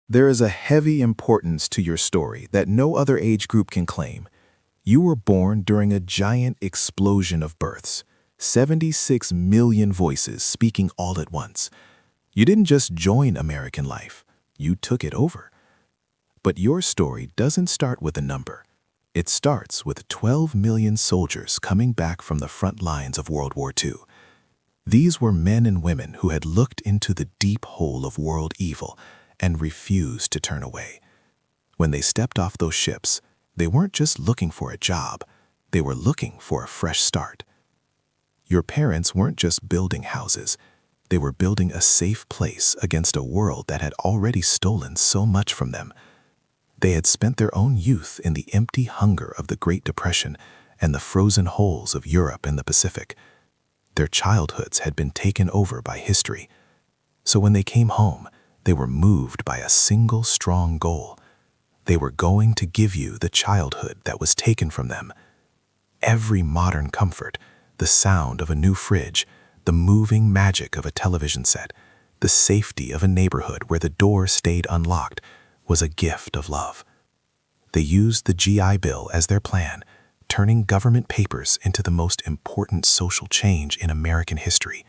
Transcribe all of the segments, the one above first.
There is a heavy importance to your story that no other age group can claim. You were born during a giant explosion of births, 76 million voices speaking all at once. You didn't just join American life, you took it over. But your story doesn't start with a number. It starts with 12 million soldiers coming back from the front lines of World War II. These were men and women who had looked into the deep hole of world evil and refused to turn away. When they stepped off those ships, they weren't just looking for a job, they were looking for a fresh start. Your parents weren't just building houses, they were building a safe place against a world that had already stolen so much from them. They had spent their own youth in the empty hunger of the Great Depression and the frozen holes of Europe and the Pacific. Their childhoods had been taken over by history. So when they came home, they were moved by a single strong goal. They were going to give you the childhood that was taken from them. Every modern comfort, the sound of a new fridge, the moving magic of a television set, the safety of a neighborhood where the door stayed unlocked, was a gift of love. They used the GI Bill as their plan, turning government papers into the most important social change in American history.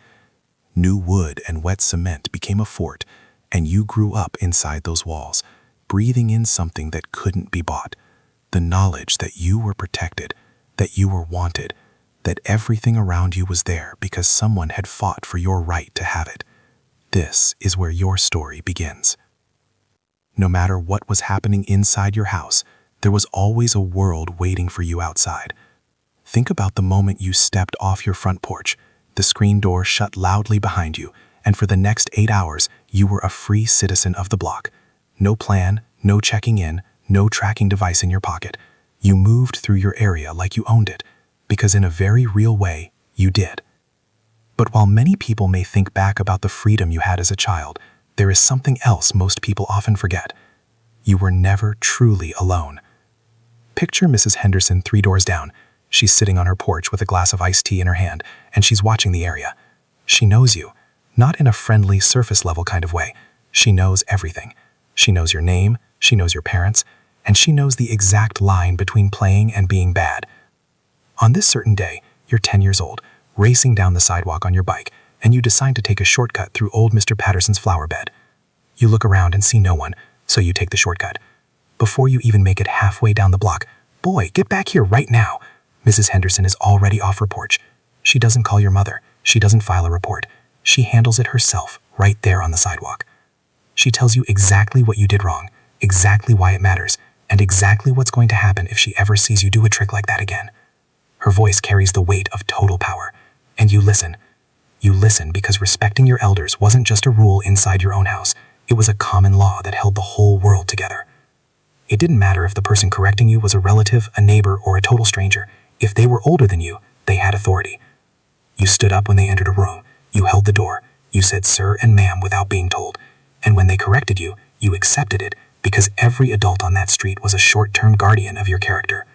New wood and wet cement became a fort, and you grew up inside those walls, breathing in something that couldn't be bought, the knowledge that you were protected, that you were wanted, that everything around you was there because someone had fought for your right to have it. This is where your story begins. No matter what was happening inside your house, there was always a world waiting for you outside. Think about the moment you stepped off your front porch, the screen door shut loudly behind you, and for the next 8 hours, you were a free citizen of the block. No plan, no checking in, no tracking device in your pocket. You moved through your area like you owned it, because in a very real way, you did. But while many people may think back about the freedom you had as a child, there is something else most people often forget. You were never truly alone. Picture Mrs. Henderson 3 doors down. She's sitting on her porch with a glass of iced tea in her hand, and she's watching the area. She knows you, not in a friendly, surface-level kind of way. She knows everything. She knows your name, she knows your parents, and she knows the exact line between playing and being bad. On this certain day, you're 10 years old, racing down the sidewalk on your bike, and you decide to take a shortcut through old Mr. Patterson's flower bed. You look around and see no one, so you take the shortcut. Before you even make it halfway down the block, "Boy, get back here right now!" Mrs. Henderson is already off her porch. She doesn't call your mother. She doesn't file a report. She handles it herself, right there on the sidewalk. She tells you exactly what you did wrong, exactly why it matters, and exactly what's going to happen if she ever sees you do a trick like that again. Her voice carries the weight of total power, and you listen. You listen because respecting your elders wasn't just a rule inside your own house. It was a common law that held the whole world together. It didn't matter if the person correcting you was a relative, a neighbor, or a total stranger. If they were older than you, they had authority. You stood up when they entered a room. You held the door. You said sir and ma'am without being told. And when they corrected you, you accepted it because every adult on that street was a short-term guardian of your character.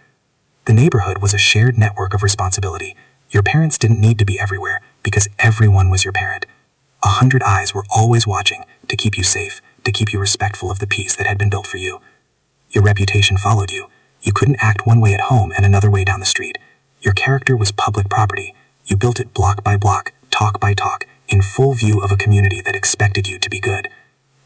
The neighborhood was a shared network of responsibility. Your parents didn't need to be everywhere because everyone was your parent. 100 eyes were always watching to keep you safe, to keep you respectful of the peace that had been built for you. Your reputation followed you. You couldn't act one way at home and another way down the street. Your character was public property. You built it block by block, talk by talk, in full view of a community that expected you to be good.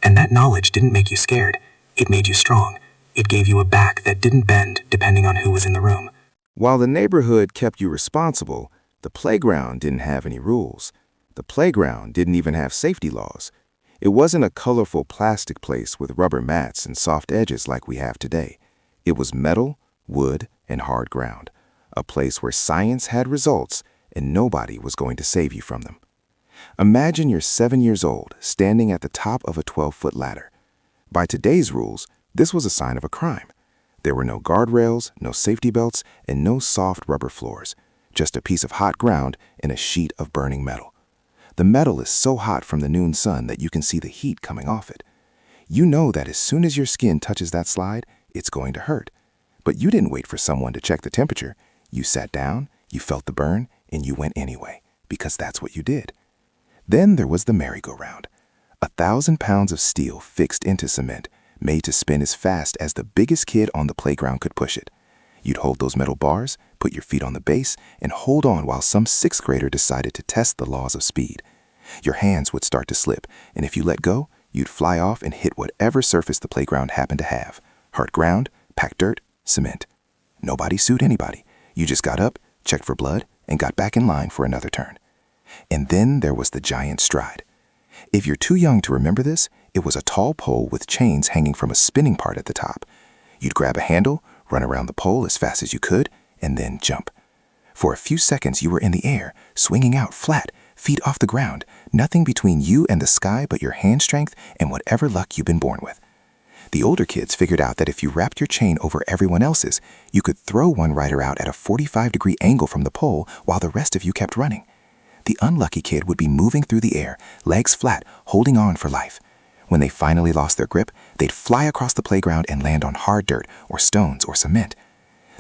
And that knowledge didn't make you scared. It made you strong. It gave you a back that didn't bend depending on who was in the room. While the neighborhood kept you responsible, the playground didn't have any rules. The playground didn't even have safety laws. It wasn't a colorful plastic place with rubber mats and soft edges like we have today. It was metal, wood, and hard ground, a place where science had results and nobody was going to save you from them. Imagine you're 7 years old, standing at the top of a 12-foot ladder. By today's rules, this was a sign of a crime. There were no guardrails, no safety belts, and no soft rubber floors, just a piece of hot ground and a sheet of burning metal. The metal is so hot from the noon sun that you can see the heat coming off it. You know that as soon as your skin touches that slide, it's going to hurt. But you didn't wait for someone to check the temperature. You sat down, you felt the burn, and you went anyway, because that's what you did. Then there was the merry-go-round. 1,000 pounds of steel fixed into cement, made to spin as fast as the biggest kid on the playground could push it. You'd hold those metal bars, put your feet on the base, and hold on while some sixth grader decided to test the laws of speed. Your hands would start to slip, and if you let go, you'd fly off and hit whatever surface the playground happened to have. Hard ground, packed dirt, cement. Nobody sued anybody. You just got up, checked for blood, and got back in line for another turn. And then there was the giant stride. If you're too young to remember this, it was a tall pole with chains hanging from a spinning part at the top. You'd grab a handle, run around the pole as fast as you could, and then jump. For a few seconds you were in the air, swinging out flat, feet off the ground, nothing between you and the sky but your hand strength and whatever luck you've been born with. The older kids figured out that if you wrapped your chain over everyone else's, you could throw one rider out at a 45-degree angle from the pole while the rest of you kept running. The unlucky kid would be moving through the air, legs flat, holding on for life. When they finally lost their grip, they'd fly across the playground and land on hard dirt or stones or cement.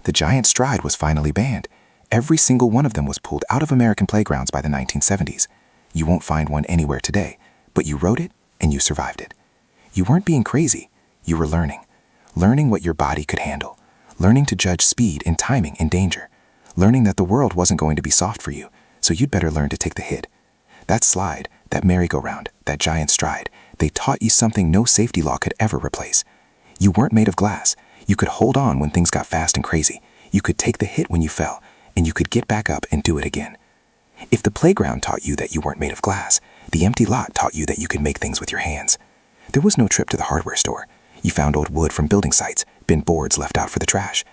The giant stride was finally banned. Every single one of them was pulled out of American playgrounds by the 1970s. You won't find one anywhere today, but you rode it and you survived it. You weren't being crazy. You were learning what your body could handle, learning to judge speed and timing in danger, learning that the world wasn't going to be soft for you, so you'd better learn to take the hit. That slide, that merry-go-round, that giant stride, they taught you something no safety law could ever replace. You weren't made of glass. You could hold on when things got fast and crazy. You could take the hit when you fell, and you could get back up and do it again. If the playground taught you that you weren't made of glass, the empty lot taught you that you could make things with your hands. There was no trip to the hardware store. You found old wood from building sites, bent boards left out for the trash.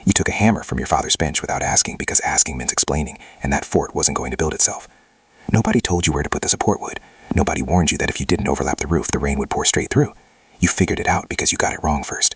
You took a hammer from your father's bench without asking because asking meant explaining, and that fort wasn't going to build itself. Nobody told you where to put the support wood. Nobody warned you that if you didn't overlap the roof, the rain would pour straight through. You figured it out because you got it wrong first.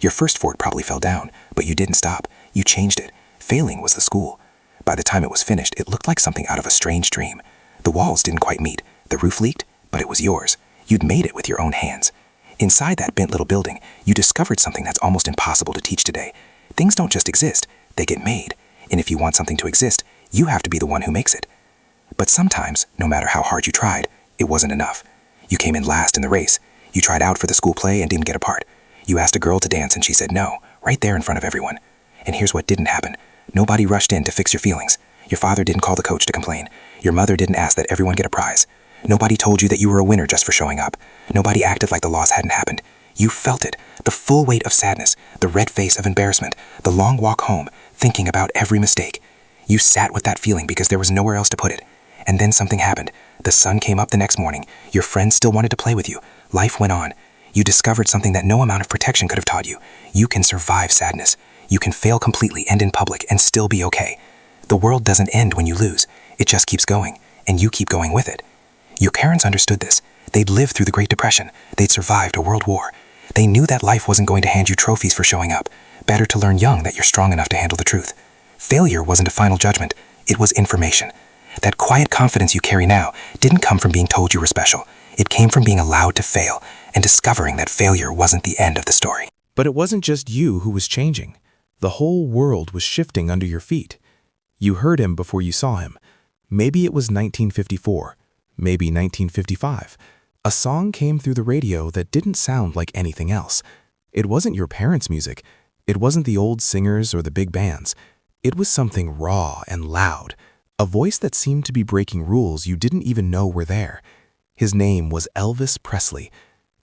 Your first fort probably fell down, but you didn't stop. You changed it. Failing was the school. By the time it was finished, it looked like something out of a strange dream. The walls didn't quite meet. The roof leaked, but it was yours. You'd made it with your own hands. Inside that bent little building, you discovered something that's almost impossible to teach today. Things don't just exist, they get made. And if you want something to exist, you have to be the one who makes it. But sometimes, no matter how hard you tried, it wasn't enough. You came in last in the race. You tried out for the school play and didn't get a part. You asked a girl to dance and she said no, right there in front of everyone. And here's what didn't happen. Nobody rushed in to fix your feelings. Your father didn't call the coach to complain. Your mother didn't ask that everyone get a prize. Nobody told you that you were a winner just for showing up. Nobody acted like the loss hadn't happened. You felt it, the full weight of sadness, the red face of embarrassment, the long walk home, thinking about every mistake. You sat with that feeling because there was nowhere else to put it. And then something happened. The sun came up the next morning. Your friends still wanted to play with you. Life went on. You discovered something that no amount of protection could have taught you. You can survive sadness. You can fail completely and in public and still be okay. The world doesn't end when you lose. It just keeps going, and you keep going with it. Your parents understood this. They'd lived through the Great Depression. They'd survived a world war. They knew that life wasn't going to hand you trophies for showing up. Better to learn young that you're strong enough to handle the truth. Failure wasn't a final judgment. It was information. That quiet confidence you carry now didn't come from being told you were special. It came from being allowed to fail and discovering that failure wasn't the end of the story. But it wasn't just you who was changing. The whole world was shifting under your feet. You heard him before you saw him. Maybe it was 1954, maybe 1955. A song came through the radio that didn't sound like anything else. It wasn't your parents' music. It wasn't the old singers or the big bands. It was something raw and loud, a voice that seemed to be breaking rules you didn't even know were there. His name was Elvis Presley,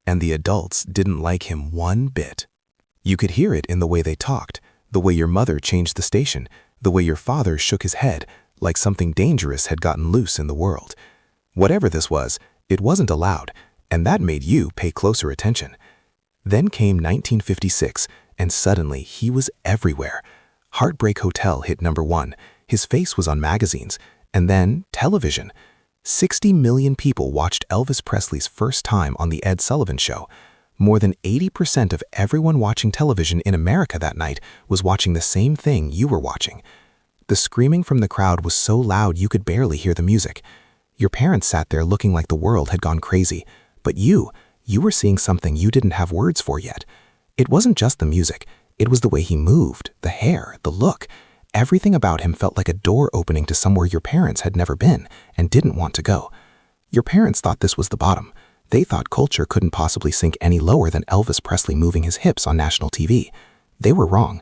and the adults didn't like him one bit. You could hear it in the way they talked, the way your mother changed the station, the way your father shook his head, like something dangerous had gotten loose in the world. Whatever this was, it wasn't allowed, and that made you pay closer attention. Then came 1956, and suddenly he was everywhere. Heartbreak Hotel hit #1. His face was on magazines, and then television. 60 million people watched Elvis Presley's first time on The Ed Sullivan Show. More than 80% of everyone watching television in America that night was watching the same thing you were watching. The screaming from the crowd was so loud you could barely hear the music. Your parents sat there looking like the world had gone crazy, but you were seeing something you didn't have words for yet. It wasn't just the music, it was the way he moved, the hair, the look. Everything about him felt like a door opening to somewhere your parents had never been and didn't want to go. Your parents thought this was the bottom. They thought culture couldn't possibly sink any lower than Elvis Presley moving his hips on national TV. They were wrong.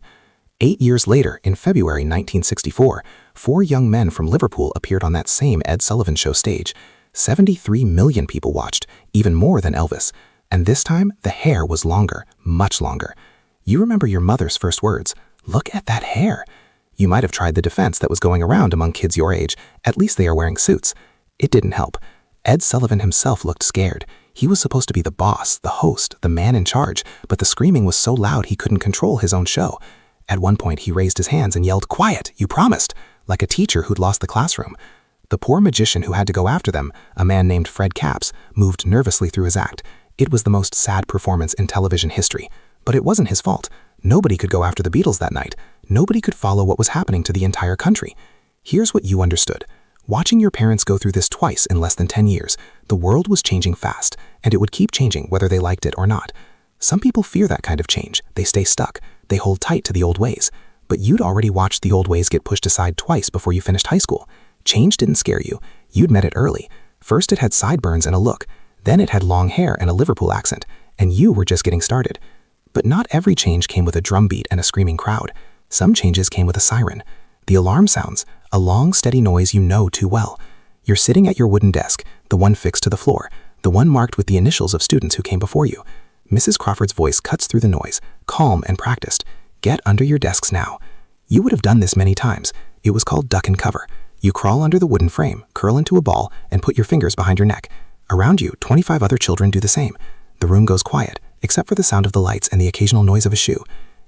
8 years later, in February 1964, 4 young men from Liverpool appeared on that same Ed Sullivan Show stage. 73 million people watched, even more than Elvis. And this time, the hair was longer, much longer. You remember your mother's first words, "Look at that hair." You might have tried the defense that was going around among kids your age, "At least they are wearing suits." It didn't help. Ed Sullivan himself looked scared. He was supposed to be the boss, the host, the man in charge, but the screaming was so loud he couldn't control his own show. At one point, he raised his hands and yelled, "Quiet, you promised," like a teacher who'd lost the classroom. The poor magician who had to go after them, a man named Fred Capps, moved nervously through his act. It was the most sad performance in television history. But it wasn't his fault. Nobody could go after the Beatles that night. Nobody could follow what was happening to the entire country. Here's what you understood. Watching your parents go through this twice in less than 10 years, the world was changing fast, and it would keep changing whether they liked it or not. Some people fear that kind of change. They stay stuck. They hold tight to the old ways. But you'd already watched the old ways get pushed aside twice before you finished high school. Change didn't scare you. You'd met it early. First it had sideburns and a look. Then it had long hair and a Liverpool accent. And you were just getting started. But not every change came with a drum beat and a screaming crowd. Some changes came with a siren. The alarm sounds, a long, steady noise you know too well. You're sitting at your wooden desk, the one fixed to the floor, the one marked with the initials of students who came before you. Mrs. Crawford's voice cuts through the noise, calm and practiced. "Get under your desks now." You would have done this many times. It was called duck and cover. You crawl under the wooden frame, curl into a ball, and put your fingers behind your neck. Around you, 25 other children do the same. The room goes quiet, except for the sound of the lights and the occasional noise of a shoe.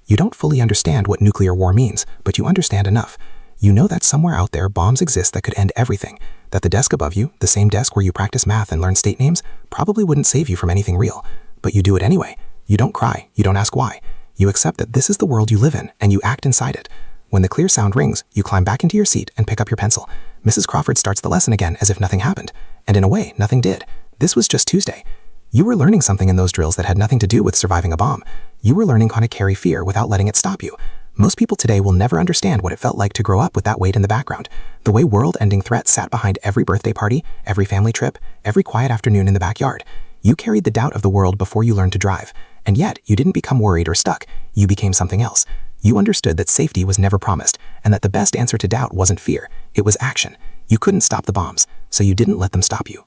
You don't fully understand what nuclear war means, but you understand enough. You know that somewhere out there bombs exist that could end everything, that the desk above you, the same desk where you practice math and learn state names, probably wouldn't save you from anything real. But you do it anyway. You don't cry, you don't ask why. You accept that this is the world you live in, and you act inside it. When the clear sound rings, you climb back into your seat and pick up your pencil. Mrs. Crawford starts the lesson again as if nothing happened. And in a way, nothing did. This was just Tuesday. You were learning something in those drills that had nothing to do with surviving a bomb. You were learning how to carry fear without letting it stop you. Most people today will never understand what it felt like to grow up with that weight in the background. The way world-ending threats sat behind every birthday party, every family trip, every quiet afternoon in the backyard. You carried the doubt of the world before you learned to drive. And yet, you didn't become worried or stuck. You became something else. You understood that safety was never promised, and that the best answer to doubt wasn't fear. It was action. You couldn't stop the bombs, so you didn't let them stop you.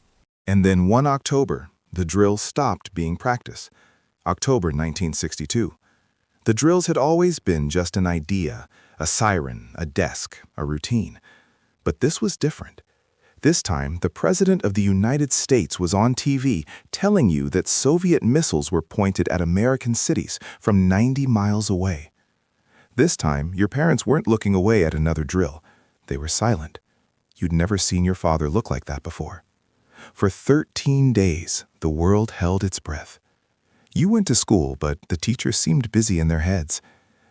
And then one October, the drills stopped being practice. October 1962. The drills had always been just an idea, a siren, a desk, a routine. But this was different. This time, the President of the United States was on TV telling you that Soviet missiles were pointed at American cities from 90 miles away. This time, your parents weren't looking away at another drill. They were silent. You'd never seen your father look like that before. For 13 days, the world held its breath. You went to school, but the teachers seemed busy in their heads.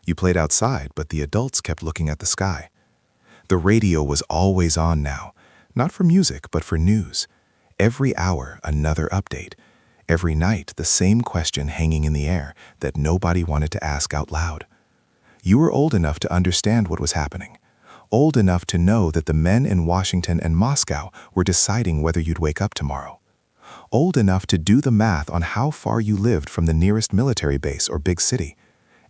You played outside, but the adults kept looking at the sky. The radio was always on now, not for music, but for news. Every hour, another update. Every night, the same question hanging in the air that nobody wanted to ask out loud. You were old enough to understand what was happening. Old enough to know that the men in Washington and Moscow were deciding whether you'd wake up tomorrow. Old enough to do the math on how far you lived from the nearest military base or big city.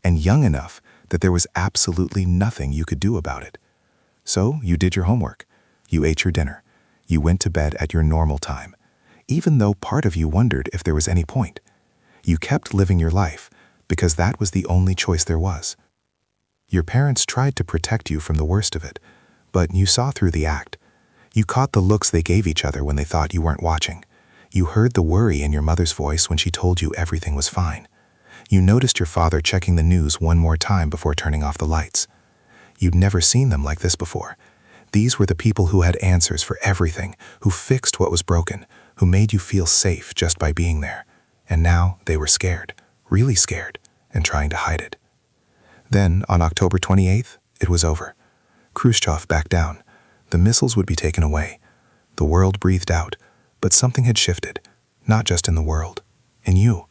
And young enough that there was absolutely nothing you could do about it. So you did your homework. You ate your dinner. You went to bed at your normal time, even though part of you wondered if there was any point. You kept living your life because that was the only choice there was. Your parents tried to protect you from the worst of it, but you saw through the act. You caught the looks they gave each other when they thought you weren't watching. You heard the worry in your mother's voice when she told you everything was fine. You noticed your father checking the news one more time before turning off the lights. You'd never seen them like this before. These were the people who had answers for everything, who fixed what was broken, who made you feel safe just by being there. And now they were scared, really scared, and trying to hide it. Then, on October 28th, it was over. Khrushchev backed down. The missiles would be taken away. The world breathed out, but something had shifted, not just in the world, in you.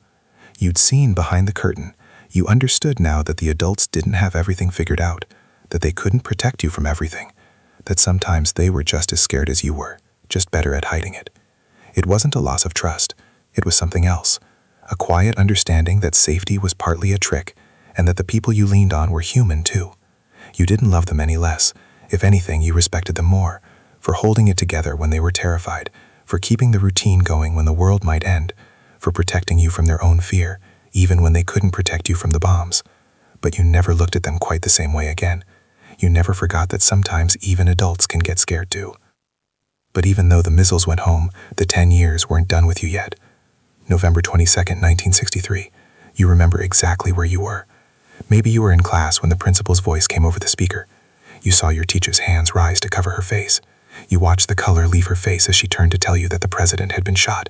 You'd seen behind the curtain. You understood now that the adults didn't have everything figured out, that they couldn't protect you from everything, that sometimes they were just as scared as you were, just better at hiding it. It wasn't a loss of trust. It was something else. A quiet understanding that safety was partly a trick, and that the people you leaned on were human too. You didn't love them any less. If anything, you respected them more, for holding it together when they were terrified, for keeping the routine going when the world might end, for protecting you from their own fear, even when they couldn't protect you from the bombs. But you never looked at them quite the same way again. You never forgot that sometimes even adults can get scared too. But even though the missiles went home, the 10 years weren't done with you yet. November 22nd, 1963. You remember exactly where you were. Maybe you were in class when the principal's voice came over the speaker. You saw your teacher's hands rise to cover her face. You watched the color leave her face as she turned to tell you that the president had been shot.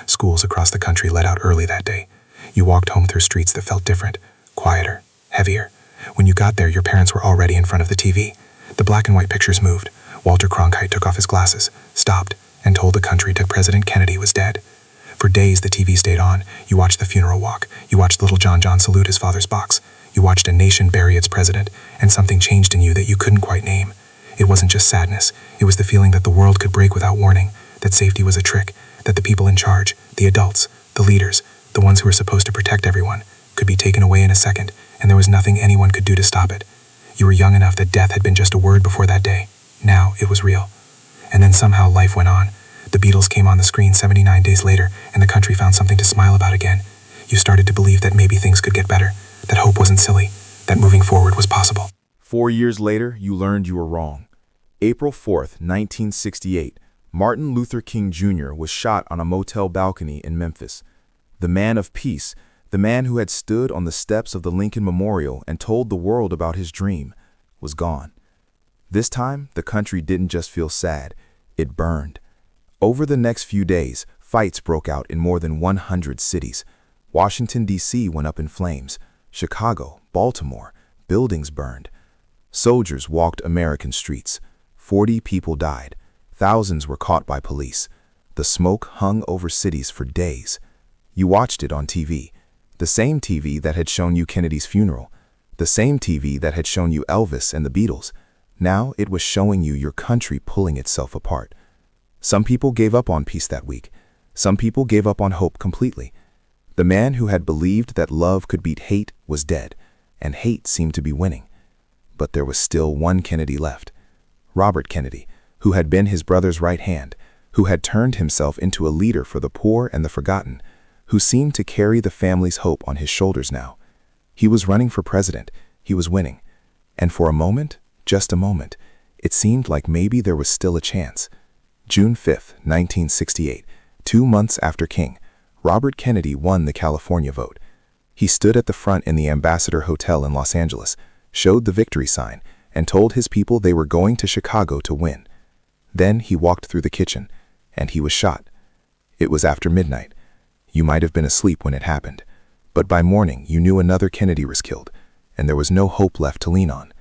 Schools across the country let out early that day. You walked home through streets that felt different, quieter, heavier. When you got there, your parents were already in front of the TV. The black and white pictures moved. Walter Cronkite took off his glasses, stopped, and told the country that President Kennedy was dead. For days, the TV stayed on. You watched the funeral walk. You watched little John salute his father's box. You watched a nation bury its president, and something changed in you that you couldn't quite name. It wasn't just sadness. It was the feeling that the world could break without warning, that safety was a trick, that the people in charge, the adults, the leaders, the ones who were supposed to protect everyone, could be taken away in a second, and there was nothing anyone could do to stop it. You were young enough that death had been just a word before that day. Now it was real. And then somehow life went on. The Beatles came on the screen 79 days later, and the country found something to smile about again. You started to believe that maybe things could get better, that hope wasn't silly, that moving forward was possible. 4 years later, you learned you were wrong. April 4th, 1968, Martin Luther King Jr. was shot on a motel balcony in Memphis. The man of peace, the man who had stood on the steps of the Lincoln Memorial and told the world about his dream, was gone. This time, the country didn't just feel sad, it burned. Over the next few days, fights broke out in more than 100 cities. Washington, D.C. went up in flames. Chicago, Baltimore, buildings burned. Soldiers walked American streets. 40 people died. Thousands were caught by police. The smoke hung over cities for days. You watched it on TV. The same TV that had shown you Kennedy's funeral. The same TV that had shown you Elvis and the Beatles. Now it was showing you your country pulling itself apart. Some people gave up on peace that week. Some people gave up on hope completely. The man who had believed that love could beat hate was dead, and hate seemed to be winning. But there was still one Kennedy left. Robert Kennedy, who had been his brother's right hand, who had turned himself into a leader for the poor and the forgotten, who seemed to carry the family's hope on his shoulders now. He was running for president. He was winning. And for a moment, just a moment, it seemed like maybe there was still a chance. June 5th, 1968, 2 months after King, Robert Kennedy won the California vote. He stood at the front in the Ambassador Hotel in Los Angeles, showed the victory sign, and told his people they were going to Chicago to win. Then he walked through the kitchen, and he was shot. It was after midnight. You might have been asleep when it happened, but by morning you knew another Kennedy was killed, and there was no hope left to lean on.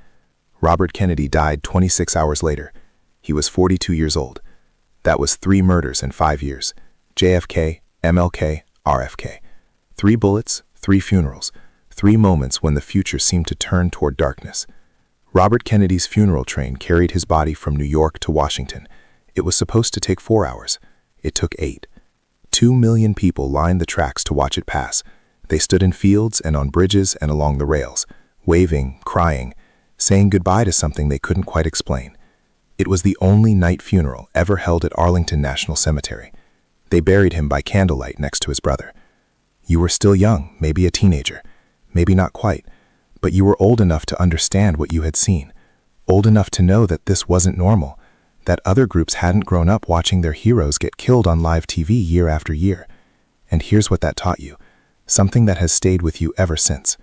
Robert Kennedy died 26 hours later. He was 42 years old. That was 3 murders in 5 years. JFK, MLK, RFK. 3 bullets, 3 funerals, 3 moments when the future seemed to turn toward darkness. Robert Kennedy's funeral train carried his body from New York to Washington. It was supposed to take 4 hours. It took 8. 2 million people lined the tracks to watch it pass. They stood in fields and on bridges and along the rails, waving, crying, saying goodbye to something they couldn't quite explain. It was the only night funeral ever held at Arlington National Cemetery. They buried him by candlelight next to his brother. You were still young, maybe a teenager, maybe not quite, but you were old enough to understand what you had seen, old enough to know that this wasn't normal, that other groups hadn't grown up watching their heroes get killed on live TV year after year. And here's what that taught you, something that has stayed with you ever since.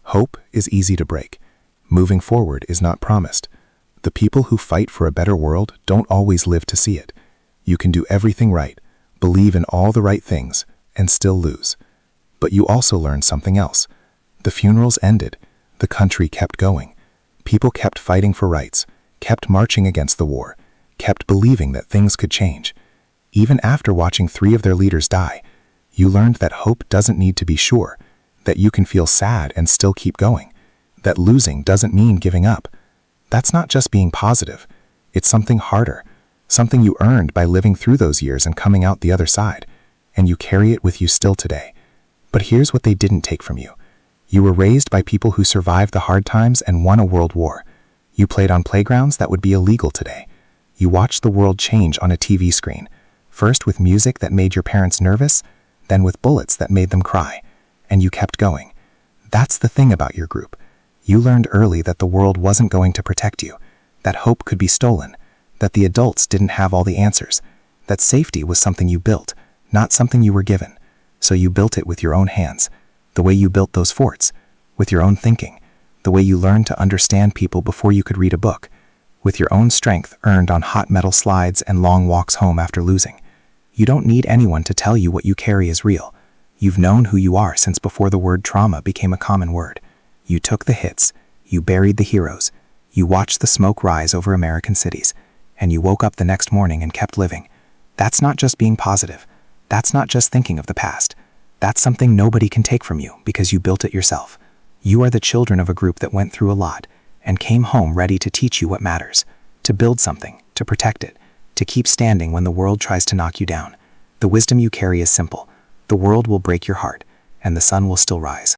Hope is easy to break. Moving forward is not promised. The people who fight for a better world don't always live to see it. You can do everything right, believe in all the right things, and still lose. But you also learned something else. The funerals ended. The country kept going. People kept fighting for rights, kept marching against the war, kept believing that things could change. Even after watching 3 of their leaders die, you learned that hope doesn't need to be sure, that you can feel sad and still keep going, that losing doesn't mean giving up. That's not just being positive. It's something harder, something you earned by living through those years and coming out the other side. and you carry it with you still today. But here's what they didn't take from you. You were raised by people who survived the hard times and won a world war. You played on playgrounds that would be illegal today. You watched the world change on a TV screen, first with music that made your parents nervous, then with bullets that made them cry. And you kept going. That's the thing about your group. You learned early that the world wasn't going to protect you, that hope could be stolen, that the adults didn't have all the answers, that safety was something you built, not something you were given. So you built it with your own hands, the way you built those forts, with your own thinking, the way you learned to understand people before you could read a book, with your own strength earned on hot metal slides and long walks home after losing. You don't need anyone to tell you what you carry is real. You've known who you are since before the word trauma became a common word. You took the hits, you buried the heroes, you watched the smoke rise over American cities, and you woke up the next morning and kept living. That's not just being positive. That's not just thinking of the past. That's something nobody can take from you because you built it yourself. You are the children of a group that went through a lot and came home ready to teach you what matters, to build something, to protect it, to keep standing when the world tries to knock you down. The wisdom you carry is simple. The world will break your heart, and the sun will still rise.